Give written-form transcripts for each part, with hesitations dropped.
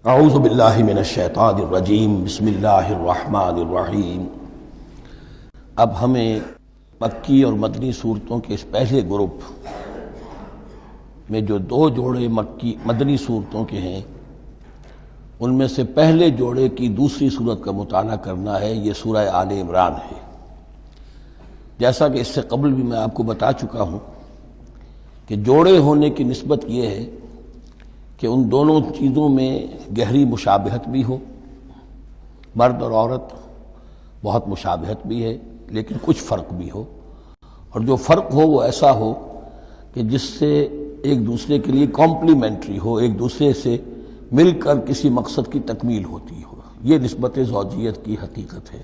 اعوذ باللہ من الشیطان الرجیم بسم اللہ الرحمن الرحیم۔ اب ہمیں مکی اور مدنی صورتوں کے اس پہلے گروپ میں جو دو جوڑے مدنی صورتوں کے ہیں ان میں سے پہلے جوڑے کی دوسری صورت کا مطالعہ کرنا ہے۔ یہ سورہ آل عمران ہے۔ جیسا کہ اس سے قبل بھی میں آپ کو بتا چکا ہوں کہ جوڑے ہونے کی نسبت یہ ہے کہ ان دونوں چیزوں میں گہری مشابہت بھی ہو، مرد اور عورت بہت مشابہت بھی ہے لیکن کچھ فرق بھی ہو، اور جو فرق ہو وہ ایسا ہو کہ جس سے ایک دوسرے کے لیے کمپلیمنٹری ہو، ایک دوسرے سے مل کر کسی مقصد کی تکمیل ہوتی ہو۔ یہ نسبت زوجیت کی حقیقت ہے۔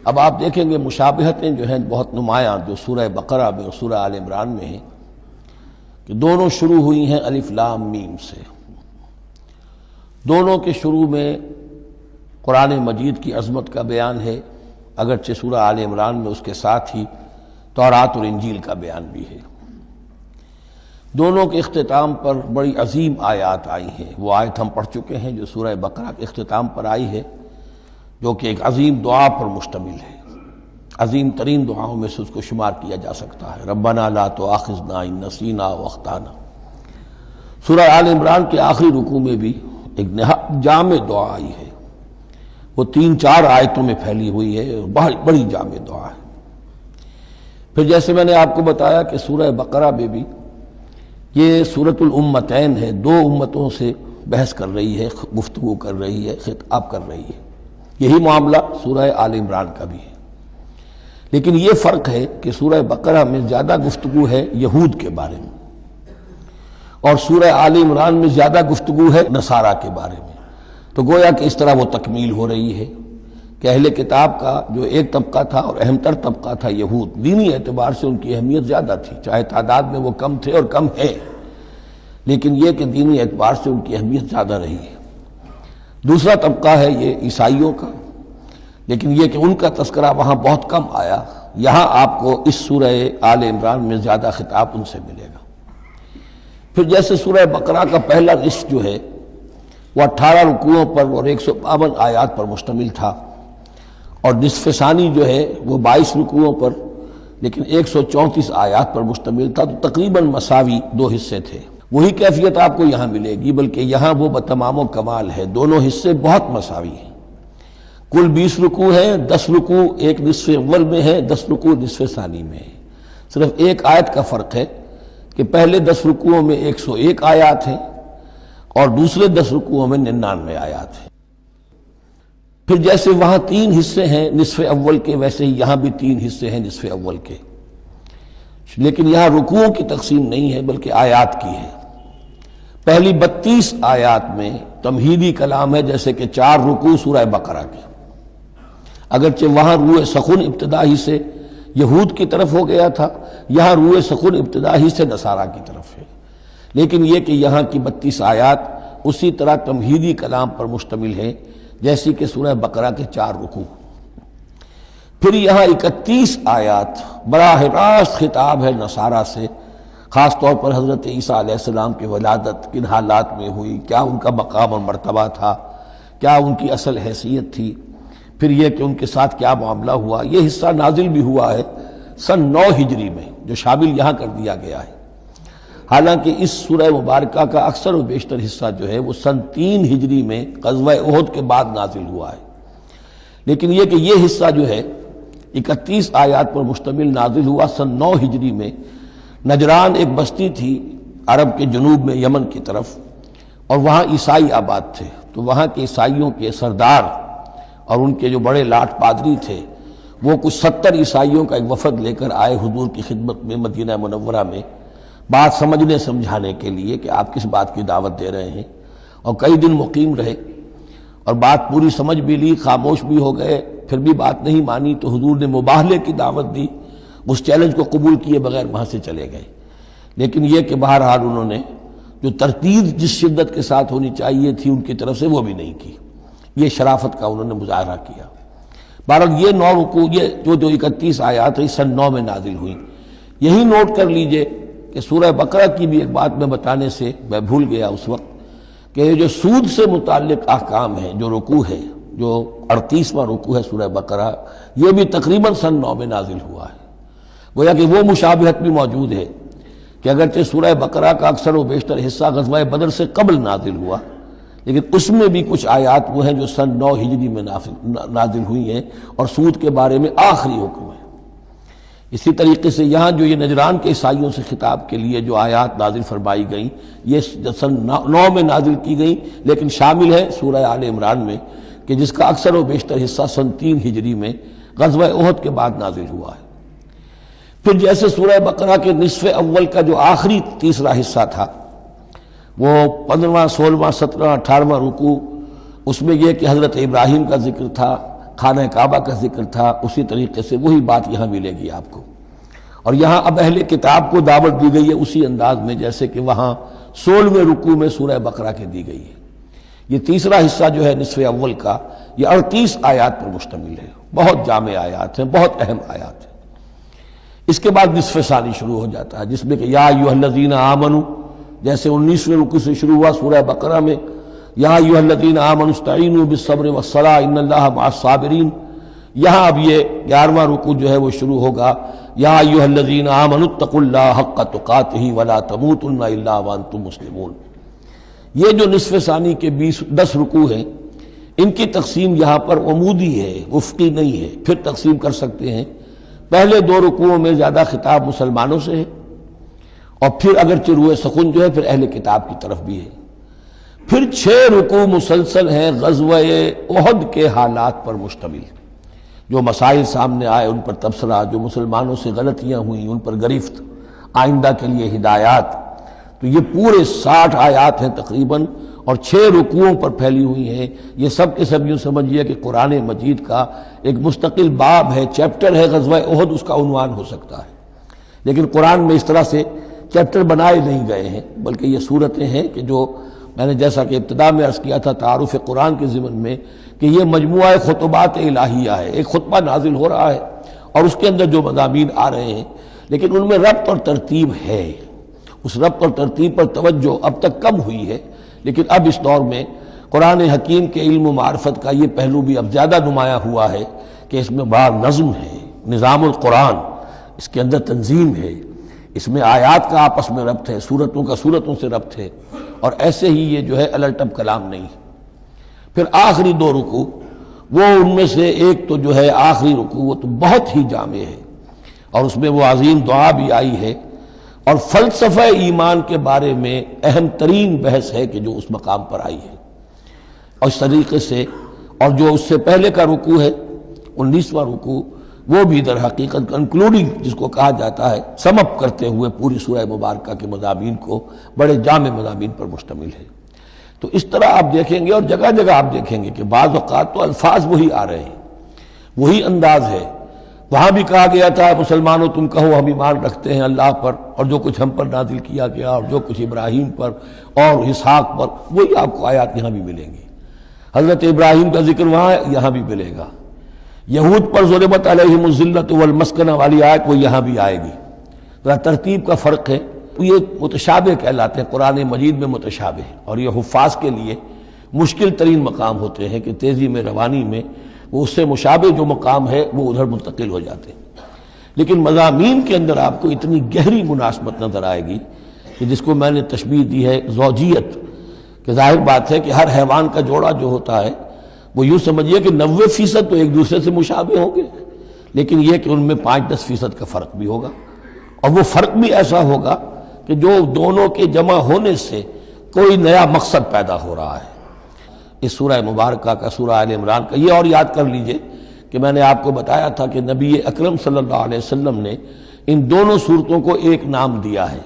اب آپ دیکھیں گے مشابہتیں جو ہیں بہت نمایاں جو سورہ بقرہ میں اور سورہ آل عمران میں ہیں کہ دونوں شروع ہوئی ہیں الف لام میم سے۔ دونوں کے شروع میں قرآن مجید کی عظمت کا بیان ہے، اگرچہ سورہ آل عمران میں اس کے ساتھ ہی تورات اور انجیل کا بیان بھی ہے۔ دونوں کے اختتام پر بڑی عظیم آیات آئی ہیں۔ وہ آیت ہم پڑھ چکے ہیں جو سورہ بقرہ کے اختتام پر آئی ہے، جو کہ ایک عظیم دعا پر مشتمل ہے۔ عظیم ترین دعاؤں میں سے اس کو شمار کیا جا سکتا ہے، ربنا لا تؤاخذنا ان نسینا واخطانا۔ سورہ آل عمران کے آخری رکوع میں بھی ایک جامع دعا آئی ہے، وہ 3-4 آیتوں میں پھیلی ہوئی ہے، بڑی جامع دعا ہے۔ پھر جیسے میں نے آپ کو بتایا کہ سورہ بقرہ میں بھی یہ سورۃ الامتین ہے، دو امتوں سے بحث کر رہی ہے، گفتگو کر رہی ہے، خطاب کر رہی ہے۔ یہی معاملہ سورہ آل عمران کا بھی ہے، لیکن یہ فرق ہے کہ سورہ بقرہ میں زیادہ گفتگو ہے یہود کے بارے میں، اور سورہ آل عمران میں زیادہ گفتگو ہے نصارہ کے بارے میں۔ تو گویا کہ اس طرح وہ تکمیل ہو رہی ہے کہ اہل کتاب کا جو ایک طبقہ تھا اور اہم تر طبقہ تھا یہود، دینی اعتبار سے ان کی اہمیت زیادہ تھی، چاہے تعداد میں وہ کم تھے اور کم ہے، لیکن یہ کہ دینی اعتبار سے ان کی اہمیت زیادہ رہی ہے۔ دوسرا طبقہ ہے یہ عیسائیوں کا، لیکن یہ کہ ان کا تذکرہ وہاں بہت کم آیا، یہاں آپ کو اس سورہ آل عمران میں زیادہ خطاب ان سے ملے گا۔ پھر جیسے سورہ بقرہ کا پہلا نصف جو ہے وہ 18 رکوعوں پر اور 152 آیات پر مشتمل تھا، اور نصف ثانی جو ہے وہ 22 رکوعوں پر لیکن 134 آیات پر مشتمل تھا، تو تقریباً مساوی دو حصے تھے۔ وہی کیفیت آپ کو یہاں ملے گی، بلکہ یہاں وہ بتمام و کمال ہے، دونوں حصے بہت مساوی ہیں۔ کل 20 رکوع ہیں، 10 رکوع ایک نصف اول میں ہے، 10 رکوع نصف ثانی میں ہے۔ صرف ایک آیت کا فرق ہے کہ پہلے 10 رکوعوں میں 101 آیات ہیں اور دوسرے 10 رکوعوں میں 99 آیات ہیں۔ پھر جیسے وہاں 3 حصے ہیں نصف اول کے، ویسے ہی یہاں بھی 3 حصے ہیں نصف اول کے، لیکن یہاں رکوعوں کی تقسیم نہیں ہے بلکہ آیات کی ہے۔ پہلی 32 آیات میں تمہیدی کلام ہے، جیسے کہ 4 رکوع سورہ بقرہ کے، اگرچہ وہاں روح سخن ابتدا ہی سے یہود کی طرف ہو گیا تھا، یہاں روح سخن ابتدا ہی سے نصارہ کی طرف ہے، لیکن یہ کہ یہاں کی 32 آیات اسی طرح تمہیدی کلام پر مشتمل ہے جیسی کہ سورہ بقرہ کے 4 رکوع۔ پھر یہاں 31 آیات براہ راست خطاب ہے نصارہ سے، خاص طور پر حضرت عیسیٰ علیہ السلام کی ولادت کن حالات میں ہوئی، کیا ان کا مقام اور مرتبہ تھا، کیا ان کی اصل حیثیت تھی، پھر یہ کہ ان کے ساتھ کیا معاملہ ہوا۔ یہ حصہ نازل بھی ہوا ہے سن 9 ہجری میں، جو شامل یہاں کر دیا گیا ہے، حالانکہ اس سورہ مبارکہ کا اکثر و بیشتر حصہ جو ہے وہ سن 3 ہجری میں غزوہ احد کے بعد نازل ہوا ہے، لیکن یہ کہ یہ حصہ جو ہے 31 آیات پر مشتمل نازل ہوا سن 9 ہجری میں۔ نجران ایک بستی تھی عرب کے جنوب میں یمن کی طرف، اور وہاں عیسائی آباد تھے، تو وہاں کے عیسائیوں کے سردار اور ان کے جو بڑے لاٹ پادری تھے وہ کچھ 70 عیسائیوں کا ایک وفد لے کر آئے حضور کی خدمت میں مدینہ منورہ میں، بات سمجھنے سمجھانے کے لیے کہ آپ کس بات کی دعوت دے رہے ہیں، اور کئی دن مقیم رہے اور بات پوری سمجھ بھی لی، خاموش بھی ہو گئے، پھر بھی بات نہیں مانی تو حضور نے مباہلے کی دعوت دی، اس چیلنج کو قبول کیے بغیر وہاں سے چلے گئے۔ لیکن یہ کہ بہرحال انہوں نے جو ترتیب جس شدت کے ساتھ ہونی چاہیے تھی ان کی طرف سے وہ بھی نہیں کی، یہ شرافت کا انہوں نے مظاہرہ کیا۔ بہرحال یہ 9 رکوع، یہ جو 31 آیات ہیں سن 9 میں نازل ہوئی۔ یہی نوٹ کر لیجئے کہ سورہ بقرہ کی بھی ایک بات میں بتانے سے میں بھول گیا اس وقت کہ یہ جو سود سے متعلق احکام ہیں، جو رکوع ہے، جو 38واں رکوع ہے سورہ بقرہ، یہ بھی تقریباً سن 9 میں نازل ہوا ہے۔ گویا کہ وہ مشابہت بھی موجود ہے کہ اگرچہ سورہ بقرہ کا اکثر و بیشتر حصہ غزوہ بدر سے قبل نازل ہوا، لیکن اس میں بھی کچھ آیات وہ ہیں جو سن 9 ہجری میں نازل ہوئی ہیں اور سود کے بارے میں آخری حکم ہے۔ اسی طریقے سے یہاں جو یہ نجران کے عیسائیوں سے خطاب کے لیے جو آیات نازل فرمائی گئیں، یہ سن 9 میں نازل کی گئیں، لیکن شامل ہے سورہ آل عمران میں کہ جس کا اکثر و بیشتر حصہ سن 3 ہجری میں غزوہ احد کے بعد نازل ہوا ہے۔ پھر جیسے سورہ بقرہ کے نصف اول کا جو آخری تیسرا حصہ تھا، وہ 15واں، 16واں، 17واں، 18واں رکوع، اس میں یہ کہ حضرت ابراہیم کا ذکر تھا، خانہ کعبہ کا ذکر تھا، اسی طریقے سے وہی بات یہاں ملے گی آپ کو۔ اور یہاں اب اہل کتاب کو دعوت دی گئی ہے اسی انداز میں جیسے کہ وہاں 16ویں رکوع میں سورہ بقرہ کے دی گئی ہے۔ یہ تیسرا حصہ جو ہے نصف اول کا، یہ 38 آیات پر مشتمل ہے، بہت جامع آیات ہیں، بہت اہم آیات ہیں۔ اس کے بعد نصف ثانی شروع ہو جاتا ہے جس میں کہ یا ایھا الذین آمنوا، جیسے 19ویں رکوع سے شروع ہوا سورہ بقرہ میں یا ایھا الذین آمنوا استعینوا بالصبر والصلاۃ ان اللہ مع الصابرین، یہاں اب یہ 11واں رکوع جو ہے وہ شروع ہوگا یا ایھا الذین آمنوا اتقوا اللہ حق تقاتہ ولا تموتن الا وانتم مسلمون۔ یہ جو نصف ثانی کے 10 رکوع ہیں، ان کی تقسیم یہاں پر عمودی ہے، افقی نہیں ہے۔ پھر تقسیم کر سکتے ہیں، پہلے 2 رکوعوں میں زیادہ خطاب مسلمانوں سے ہے، اور پھر اگرچہ روئے سخن جو ہے پھر اہل کتاب کی طرف بھی ہے۔ پھر 6 رکوع مسلسل ہیں غزوہ احد کے حالات پر مشتمل، جو مسائل سامنے آئے ان پر تبصرہ، جو مسلمانوں سے غلطیاں ہوئیں ان پر گرفت، آئندہ کے لیے ہدایات۔ تو یہ پورے 60 آیات ہیں تقریباً، اور 6 رکوعوں پر پھیلی ہوئی ہیں۔ یہ سب کے سب یوں سمجھیے کہ قرآن مجید کا ایک مستقل باب ہے، چیپٹر ہے غزوہ احد، اس کا عنوان ہو سکتا ہے، لیکن قرآن میں اس طرح سے چیپٹر بنائے نہیں گئے ہیں، بلکہ یہ صورتیں ہیں کہ جو میں نے جیسا کہ ابتدا میں عرض کیا تھا تعارف قرآن کے ضمن میں کہ یہ مجموعہ خطبات الہیہ ہے، ایک خطبہ نازل ہو رہا ہے اور اس کے اندر جو مضامین آ رہے ہیں، لیکن ان میں ربط اور ترتیب ہے۔ اس ربط اور ترتیب پر توجہ اب تک کم ہوئی ہے، لیکن اب اس دور میں قرآن حکیم کے علم و معرفت کا یہ پہلو بھی اب زیادہ نمایاں ہوا ہے کہ اس میں بڑا نظم ہے، نظام القرآن، اس کے اندر تنظیم ہے، اس میں آیات کا آپس میں ربط ہے، سورتوں کا سورتوں سے ربط ہے، اور ایسے ہی یہ جو ہے الٹپ کلام نہیں۔ پھر آخری 2 رکوع، وہ ان میں سے ایک تو جو ہے آخری رکوع وہ تو بہت ہی جامع ہے، اور اس میں وہ عظیم دعا بھی آئی ہے، اور فلسفہ ایمان کے بارے میں اہم ترین بحث ہے کہ جو اس مقام پر آئی ہے۔ اور اس طریقے سے، اور جو اس سے پہلے کا رکوع ہے 19واں رکوع، وہ بھی در حقیقت کنکلوڈنگ جس کو کہا جاتا ہے، سم اپ کرتے ہوئے پوری سورہ مبارکہ کے مضامین کو، بڑے جامع مضامین پر مشتمل ہے۔ تو اس طرح آپ دیکھیں گے، اور جگہ جگہ آپ دیکھیں گے کہ بعض اوقات تو الفاظ وہی آ رہے ہیں، وہی انداز ہے۔ وہاں بھی کہا گیا تھا مسلمانوں تم کہو ہم ایمان رکھتے ہیں اللہ پر اور جو کچھ ہم پر نازل کیا گیا اور جو کچھ ابراہیم پر اور اسحاق پر، وہی آپ کو آیات یہاں بھی ملیں گی۔ حضرت ابراہیم کا ذکر وہاں ہے، یہاں بھی ملے گا۔ یہود پر ضربت علیہم الذلۃ والمسکنہ والی آیت وہ یہاں بھی آئے گی۔ ذرا ترتیب کا فرق ہے، یہ متشابہ کہلاتے ہیں، قرآن مجید میں متشابہ، اور یہ حفاظ کے لیے مشکل ترین مقام ہوتے ہیں کہ تیزی میں روانی میں وہ اس سے مشابہ جو مقام ہے وہ ادھر منتقل ہو جاتے ہیں۔ لیکن مضامین کے اندر آپ کو اتنی گہری مناسبت نظر آئے گی کہ جس کو میں نے تشبیہ دی ہے زوجیت، کہ ظاہر بات ہے کہ ہر حیوان کا جوڑا جو ہوتا ہے وہ یوں سمجھیے کہ 90% تو ایک دوسرے سے مشابہ ہوں گے، لیکن یہ کہ ان میں 5-10% کا فرق بھی ہوگا، اور وہ فرق بھی ایسا ہوگا کہ جو دونوں کے جمع ہونے سے کوئی نیا مقصد پیدا ہو رہا ہے۔ اس سورہ مبارکہ کا، سورہ آل عمران کا، یہ اور یاد کر لیجئے کہ میں نے آپ کو بتایا تھا کہ نبی اکرم صلی اللہ علیہ وسلم نے ان دونوں صورتوں کو ایک نام دیا ہے۔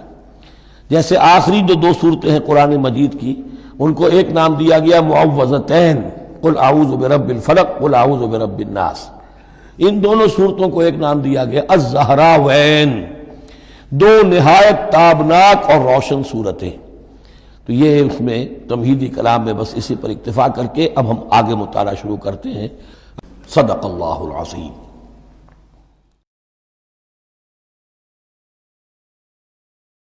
جیسے آخری جو 2 صورتیں ہیں قرآن مجید کی، ان کو ایک نام دیا گیا معوذتین، قل اعوذ برب الفلق قل اعوذ برب الناس۔ ان دونوں صورتوں کو ایک نام دیا گیا الزہراوین، 2 نہایت تابناک اور روشن صورتیں۔ تو یہ اس میں تمہیدی کلام میں بس اسی پر اکتفا کر کے اب ہم آگے مطالعہ شروع کرتے ہیں۔ صدق اللہ العظیم۔